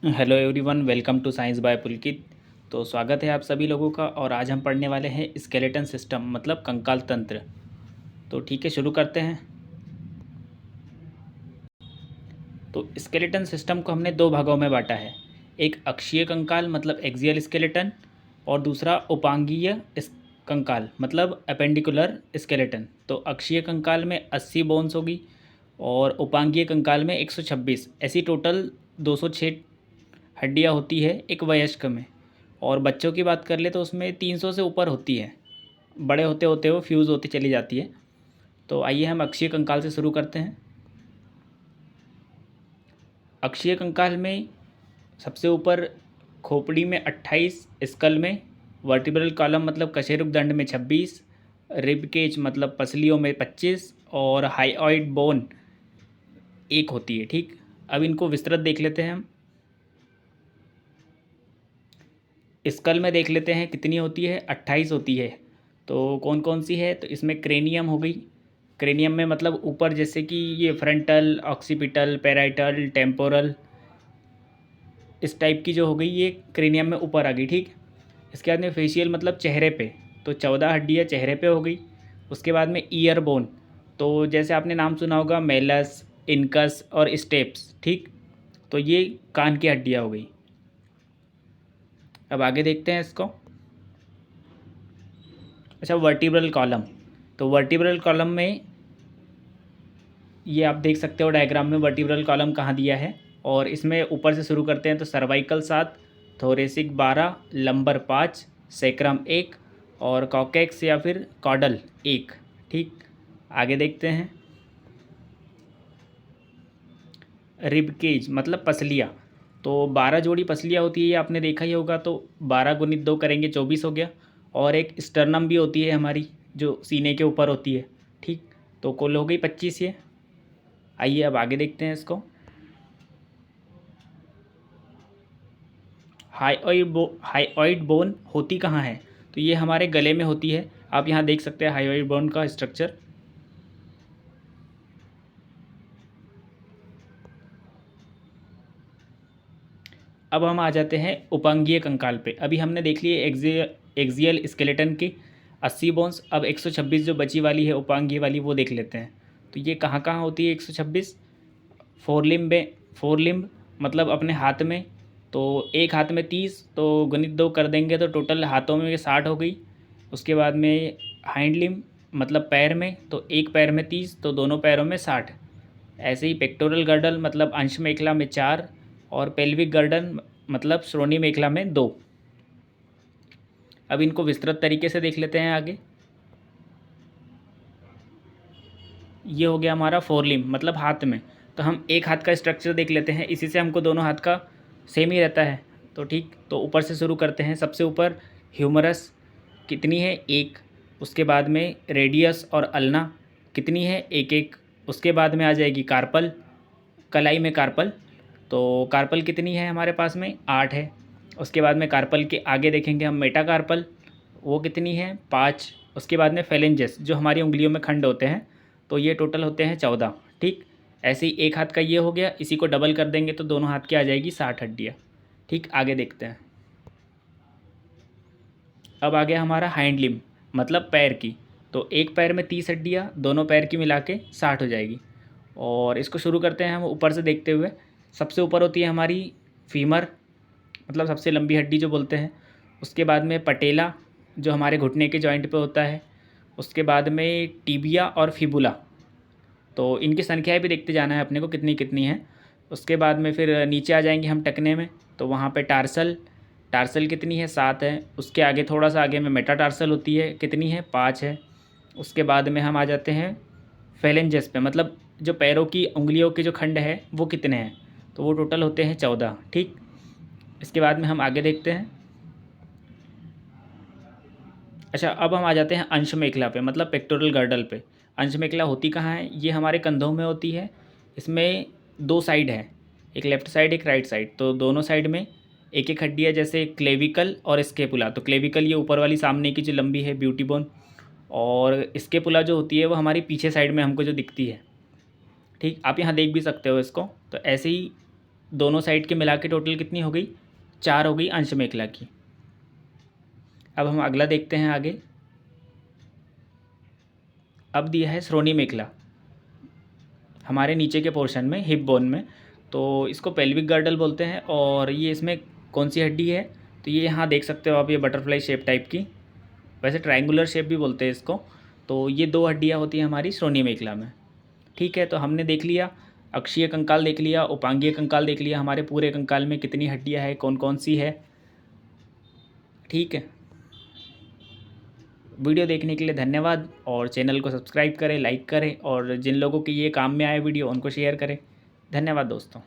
Hello everyone, welcome to science by Pulkit. तो स्वागत है आप सभी लोगों का। और आज हम पढ़ने वाले हैं स्केलेटन सिस्टम मतलब कंकाल तंत्र। तो ठीक है, शुरू करते हैं। तो स्केलेटन सिस्टम को हमने दो भागों में बांटा है। एक अक्षीय कंकाल मतलब एक्सियल स्केलेटन, और दूसरा उपांगीय कंकाल मतलब अपेंडिकुलर स्केलेटन। तो अक्षीय कंकाल में 80 बोन्स होगी और उपांगीय कंकाल में 126। ऐसी टोटल 206 हड्डियाँ होती है एक वयस्क में। और बच्चों की बात कर ले तो उसमें 300 से ऊपर होती है। बड़े होते होते वो फ्यूज़ होती चली जाती है। तो आइए हम अक्षीय कंकाल से शुरू करते हैं। अक्षीय कंकाल में सबसे ऊपर खोपड़ी में 28, स्कल में, वर्टिब्रल कॉलम मतलब कशेरुक दंड में 26, रिब केज मतलब पसलियों में 25 और हाइऑइड बोन एक होती है। ठीक, अब इनको विस्तृत देख लेते हैं हम। स्कल में देख लेते हैं कितनी होती है, 28 होती है। तो कौन कौन सी है, तो इसमें क्रेनियम हो गई। क्रेनियम में मतलब ऊपर, जैसे कि ये फ्रंटल, ऑक्सीपिटल, पेराइटल, टेम्पोरल, इस टाइप की जो हो गई ये क्रेनियम में ऊपर आ गई। ठीक, इसके बाद में फेशियल मतलब चेहरे पे, तो 14 हड्डियाँ चेहरे पे हो गई। उसके बाद में ईयर बोन, तो जैसे आपने नाम सुना होगा मेलस, इनकस और स्टेप्स। ठीक, तो ये कान की हड्डियाँ हो गई। अब आगे देखते हैं इसको। अच्छा, वर्टिब्रल कॉलम, तो वर्टिब्रल कॉलम में ये आप देख सकते हो डायग्राम में वर्टिब्रल कॉलम कहाँ दिया है। और इसमें ऊपर से शुरू करते हैं तो सर्वाइकल 7, थोरेसिक 12, लंबर 5, सैक्रम 1 और कॉकेक्स या फिर कॉडल 1। ठीक, आगे देखते हैं। रिब केज मतलब पसलियाँ, तो 12 जोड़ी पसलियाँ होती है, ये आपने देखा ही होगा। तो 12 गुणित 2 करेंगे 24 हो गया। और एक स्टर्नम भी होती है हमारी, जो सीने के ऊपर होती है। ठीक, तो कुल हो गई 25 ये। आइए अब आगे देखते हैं इसको। हाइऑइड बोन होती कहाँ है, तो ये हमारे गले में होती है। आप यहाँ देख सकते हैं हाइऑइड बोन का स्ट्रक्चर। अब हम आ जाते हैं उपांगीय कंकाल पे। अभी हमने देख लिए एक्सियल स्केलेटन की 80 बोन्स। अब 126 जो बची वाली है उपांगीय वाली, वो देख लेते हैं। तो ये कहाँ कहाँ होती है 126? फोरलिम्ब में, फोरलिम्ब मतलब अपने हाथ में। तो एक हाथ में 30, तो गुणित 2 कर देंगे तो टोटल हाथों में 60 हो गई। उसके बाद में हाइंड लिम्ब मतलब पैर में, तो एक पैर में 30, तो दोनों पैरों में 60। ऐसे ही पेक्टोरल गर्डल मतलब अंश मेखला में 4 और पेल्विक गर्डन मतलब श्रोणि मेखला में 2। अब इनको विस्तृत तरीके से देख लेते हैं आगे। ये हो गया हमारा फोरलिम्ब मतलब हाथ में। तो हम एक हाथ का स्ट्रक्चर देख लेते हैं, इसी से हमको दोनों हाथ का सेम ही रहता है। तो ठीक, तो ऊपर से शुरू करते हैं। सबसे ऊपर ह्यूमरस कितनी है, एक। उसके बाद में रेडियस और अल्ना कितनी है, एक एक। उसके बाद में आ जाएगी कार्पल, कलाई में कार्पल। तो कार्पल कितनी है हमारे पास में, 8 है। उसके बाद में कार्पल के आगे देखेंगे हम मेटाकार्पल, वो कितनी है, 5। उसके बाद में फेलेंजेस जो हमारी उंगलियों में खंड होते हैं, तो ये टोटल होते हैं 14। ठीक, ऐसे ही एक हाथ का ये हो गया, इसी को डबल कर देंगे तो दोनों हाथ की आ जाएगी 60 हड्डियाँ। ठीक, आगे देखते हैं। अब आ गया हमारा हाइंड लिम्ब मतलब पैर की। तो एक पैर में 30 हड्डियाँ, दोनों पैर की मिला के 60 हो जाएगी। और इसको शुरू करते हैं हम ऊपर से देखते हुए। सबसे ऊपर होती है हमारी फीमर मतलब सबसे लंबी हड्डी जो बोलते हैं। उसके बाद में पटेला जो हमारे घुटने के जॉइंट पे होता है। उसके बाद में टिबिया और फिबुला, तो इनकी संख्याएं भी देखते जाना है अपने को कितनी कितनी है। उसके बाद में फिर नीचे आ जाएंगे हम टकने में, तो वहाँ पे टार्सल, टार्सल कितनी है, 7 है। उसके आगे थोड़ा सा आगे में मेटाटार्सल होती है, कितनी है, 5 है। उसके बाद में हम आ जाते हैं फेलेंजेस पे, मतलब जो पैरों की उंगलियों के जो खंड है वो कितने हैं, तो वो टोटल होते हैं 14। ठीक, इसके बाद में हम आगे देखते हैं। अच्छा, अब हम आ जाते हैं अंश मेखला पे मतलब पेक्टोरल गर्डल पे। अंश मेखला होती कहाँ है, ये हमारे कंधों में होती है। इसमें दो साइड है, एक लेफ्ट साइड एक राइट साइड। तो दोनों साइड में एक एक हड्डी है, जैसे क्लेविकल और स्केपुला। तो क्लेविकल ये ऊपर वाली सामने की जो लंबी है ब्यूटी बोन, और स्केपुला जो होती है वो हमारी पीछे साइड में हमको जो दिखती है। ठीक, आप यहाँ देख भी सकते हो इसको। तो ऐसे ही दोनों साइड के मिला के टोटल कितनी हो गई, 4 हो गई अंश मेखला की। अब हम अगला देखते हैं आगे। अब दिया है श्रोणी मेखला हमारे नीचे के पोर्शन में, हिप बोन में। तो इसको पेल्विक गर्डल बोलते हैं। और ये इसमें कौन सी हड्डी है, तो ये यहाँ देख सकते हो आप, ये बटरफ्लाई शेप टाइप की, वैसे ट्रायंगुलर शेप भी बोलते हैं इसको। तो ये 2 हड्डियाँ होती हैं हमारी श्रोणी मेखला में। ठीक है, तो हमने देख लिया, अक्षीय कंकाल देख लिया, उपांगीय कंकाल देख लिया, हमारे पूरे कंकाल में कितनी हड्डियाँ हैं, कौन कौन सी है। ठीक है, वीडियो देखने के लिए धन्यवाद, और चैनल को सब्सक्राइब करें, लाइक करें, और जिन लोगों के ये काम में आए वीडियो उनको शेयर करें। धन्यवाद दोस्तों।